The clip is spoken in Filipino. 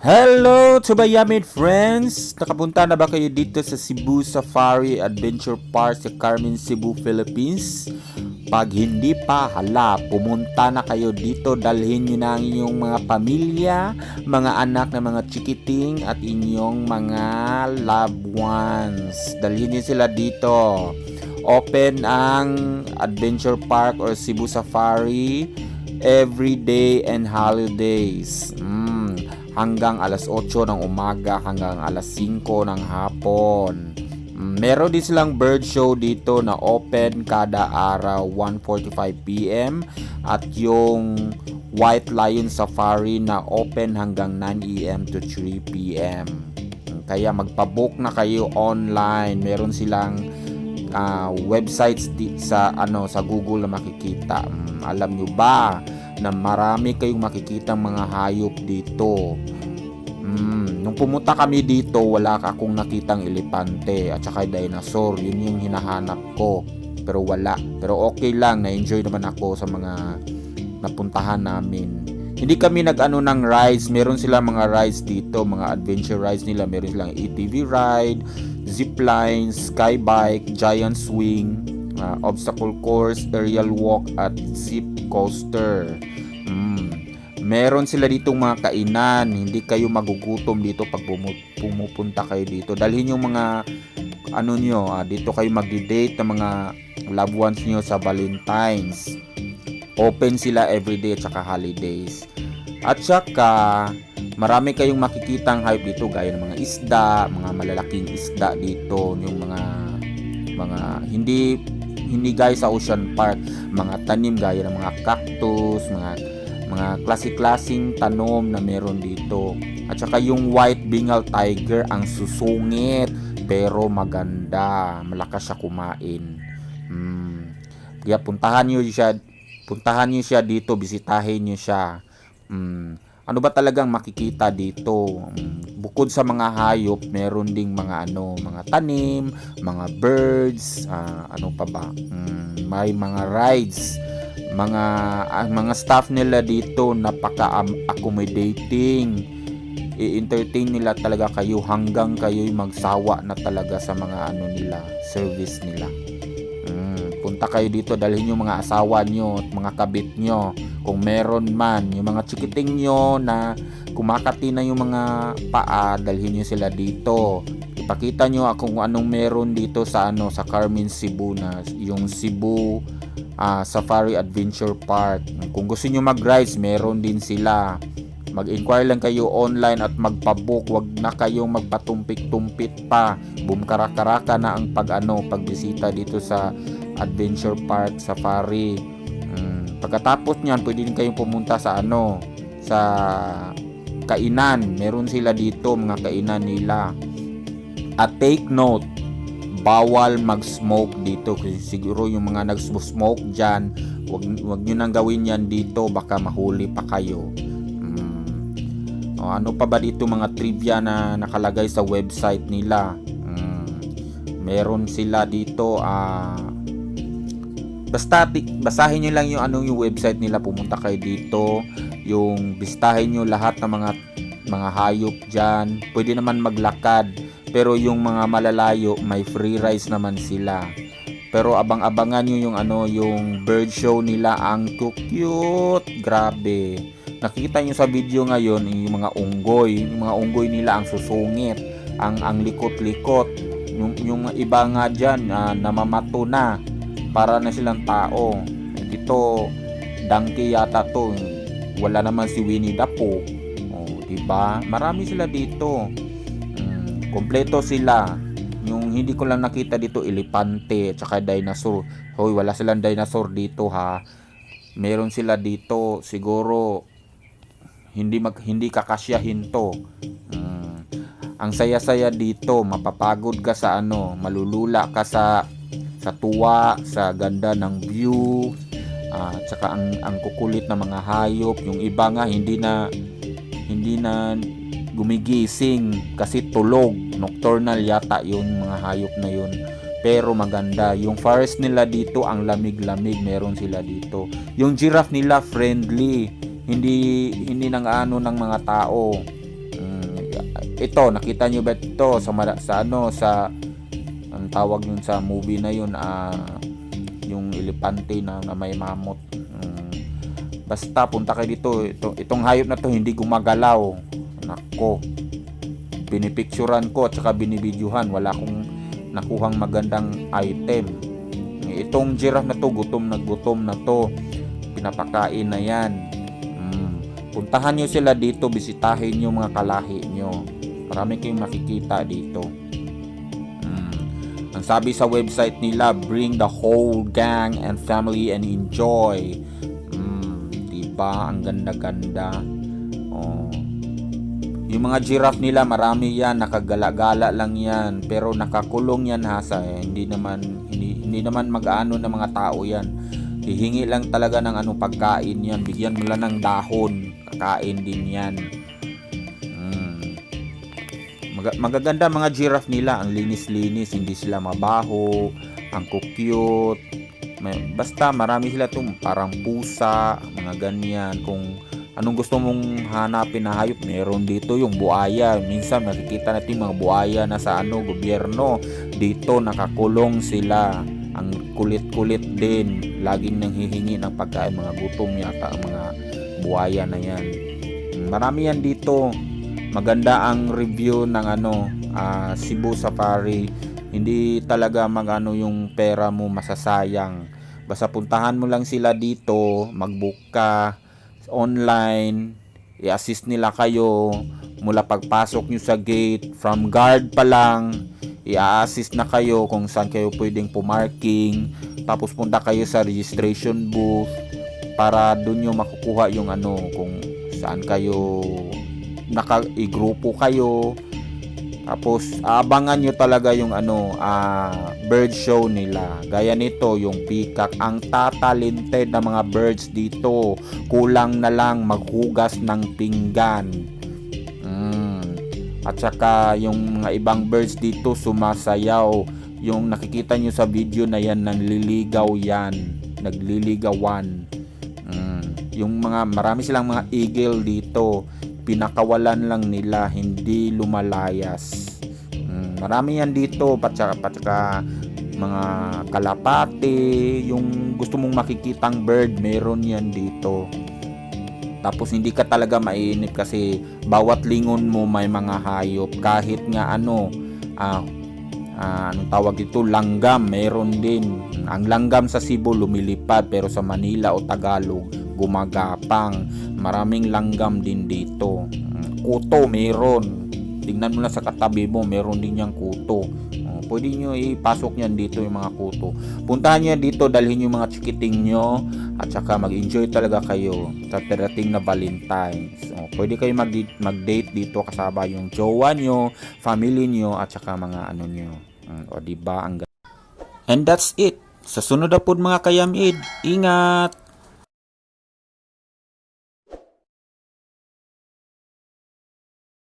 Hello to my yummy friends! Nakapunta na ba kayo dito sa Cebu Safari Adventure Park sa Carmen, Cebu, Philippines? Pag hindi pa, hala, pumunta na kayo dito. Dalhin nyo na ang inyong mga pamilya, mga anak na mga chikiting at inyong mga loved ones. Dalhin nyo sila dito. Open ang Adventure Park or Cebu Safari every day and holidays. Hanggang alas 8 ng umaga hanggang alas 5 ng hapon. Meron din silang bird show dito na open kada araw 1:45 PM at yung White Lion Safari na open hanggang 9 AM to 3 PM. Kaya magpa-book na kayo online. Meron silang websites sa Google na makikita. Alam nyo ba na marami kayong makikitang mga hayop dito? Nung pumunta kami dito, wala akong nakitang elepante at saka dinosaur. Yun yung hinahanap ko. Pero wala. Pero okay lang, na-enjoy naman ako sa mga napuntahan namin. Hindi kami ng rides. Meron silang mga rides dito, mga adventure rides nila. Meron silang ATV ride, zip line, sky bike, giant swing, obstacle course, aerial walk at zip coaster. Meron sila ditong mga kainan. Hindi kayo magugutom dito pag pumupunta kayo dito. Dalhin yung mga dito kayo magdi-date ng mga loved ones nyo sa Valentine's. Open sila everyday at saka holidays. At saka marami kayong makikitang hayop dito gaya ng mga isda, mga malalaking isda dito, yung mga hindi gaya sa Ocean Park, mga tanim gaya ng mga cactus, mga klase-klaseng tanom na meron dito. At saka yung white Bengal tiger, ang susungit pero maganda, malakas siya kumain. Kaya puntahan niyo siya dito, bisitahin niyo siya. Ano ba talagang makikita dito? Bukod sa mga hayop, meron ding mga tanim, mga birds, ano pa ba? May mga rides, mga staff nila dito napaka-accommodating. I-entertain nila talaga kayo hanggang kayo'y magsawa na talaga sa mga service nila. Punta kayo dito, dalhin yung mga asawa nyo at mga kabit nyo kung meron man, yung mga chikiting nyo na kumakati na yung mga paa, dalhin nyo sila dito. Ipakita nyo kung anong meron dito sa Carmen, Cebu, na yung Cebu Safari Adventure Park. Kung gusto nyo mag-rides, meron din sila. Mag-inquire lang kayo online at magpa-book. Wag na kayong magpatumpik-tumpit pa. Bumkaraka-raka na ang pagbisita dito sa Adventure Park Safari. Pagkatapos niyan, pwede din kayong pumunta sa sa kainan. Meron sila dito, mga kainan nila. At take note, bawal mag-smoke dito. Kasi siguro yung mga nag-smoke dyan, wag nyo nang gawin yan dito, baka mahuli pa kayo. Ano pa ba dito mga trivia na nakalagay sa website nila? Meron sila dito basahin nyo lang yung website nila. Pumunta kayo dito, yung bistahin nyo lahat ng mga hayop dyan. Pwede naman maglakad, pero yung mga malalayo may free rides naman sila. Pero abang-abangan nyo yung bird show nila. Ang cute, grabe. Nakikita nyo sa video ngayon yung mga unggoy nila ang susungit, ang likot-likot. Yung iba nga dyan namamato na, para na silang tao. Dito donkey yata to, wala naman si Winnie the Pooh. Diba? Marami sila dito. Kompleto sila. Yung hindi ko lang nakita dito, elepante at saka dinosaur. Hoy, wala silang dinosaur dito ha. Meron sila dito, siguro hindi kakasyahin to. Ang saya-saya dito, mapapagod ka sa malulula ka sa tuwa, sa ganda ng view, at saka ang kukulit na mga hayop. Yung iba nga hindi na gumigising kasi tulog, nocturnal yata yung mga hayop na yun. Pero maganda yung forest nila dito, ang lamig-lamig. Meron sila dito. Yung giraffe nila friendly, hindi ng ng mga tao. ito, nakita nyo ba ito sa ang tawag yun sa movie na yun, yung elepante na may mammoth. Basta punta kayo dito. Itong hayop na to hindi gumagalaw. Nako, pinipicturan ko at saka binibidyuhan, wala akong nakuhang magandang item. Itong giraffe na to, gutom na to, pinapakain na yan. Puntahan nyo sila dito, bisitahin nyo mga kalahi nyo, marami kayong makikita dito. Ang sabi sa website nila, bring the whole gang and family and enjoy. Diba, ang ganda-ganda. Yung mga giraffe nila, marami yan, nakagala-gala lang yan, pero nakakulong yan hindi naman mag-aano ng mga tao yan. Hihingi lang talaga ng pagkain yan, bigyan mo lang ng dahon, kakain din yan. Magaganda mga giraffe nila, ang linis-linis, hindi sila mabaho, ang cute. Basta marami sila parang pusa, mga ganyan. Kung anong gusto mong hanapin na hayop, meron dito yung buaya. Minsan nakikita natin mga buaya na sa gobyerno. Dito nakakulong sila. Ang kulit-kulit din, laging nanghihingi ng pagkain, mga gutom yata ang mga buaya na yan. Marami yan dito. Maganda ang review ng Cebu Safari. Hindi talaga yung pera mo masasayang. Basta puntahan mo lang sila dito, mag-book ka online, i-assist nila kayo mula pagpasok nyo sa gate. From guard pa lang, i-assist na kayo kung saan kayo pwedeng pumarking. Tapos punta kayo sa registration booth para dun nyo makukuha yung kung saan kayo i-grupo kayo. Tapos abangan nyo talaga yung bird show nila. Gaya nito, yung peacock. Ang tatalented na mga birds dito. Kulang na lang maghugas ng pinggan. At saka yung mga ibang birds dito sumasayaw. Yung nakikita nyo sa video na yan, nagliligawan. Yung marami silang mga eagle dito, pinakawalan lang nila, hindi lumalayas. Marami yan dito, patsaka mga kalapate, yung gusto mong makikitang bird, meron yan dito. Tapos hindi ka talaga mainip kasi bawat lingon mo may mga hayop. Kahit nga anong tawag ito, langgam, meron din. Ang langgam sa Cebu lumilipad, pero sa Manila o Tagalog gumagapang. Maraming langgam din dito. Kuto meron. Tingnan mo lang sa katabi mo, meron din yang kuto. Pwede nyo ipasok yan dito yung mga kuto. Puntahan nyo yan dito, dalhin yung mga chikiting nyo, at saka mag-enjoy talaga kayo sa darating na Valentine's. Pwede kayo mag-date dito kasama yung jowa nyo, family nyo, at saka mga nyo. Diba? And that's it. Sa sunod na po mga kayamid, ingat!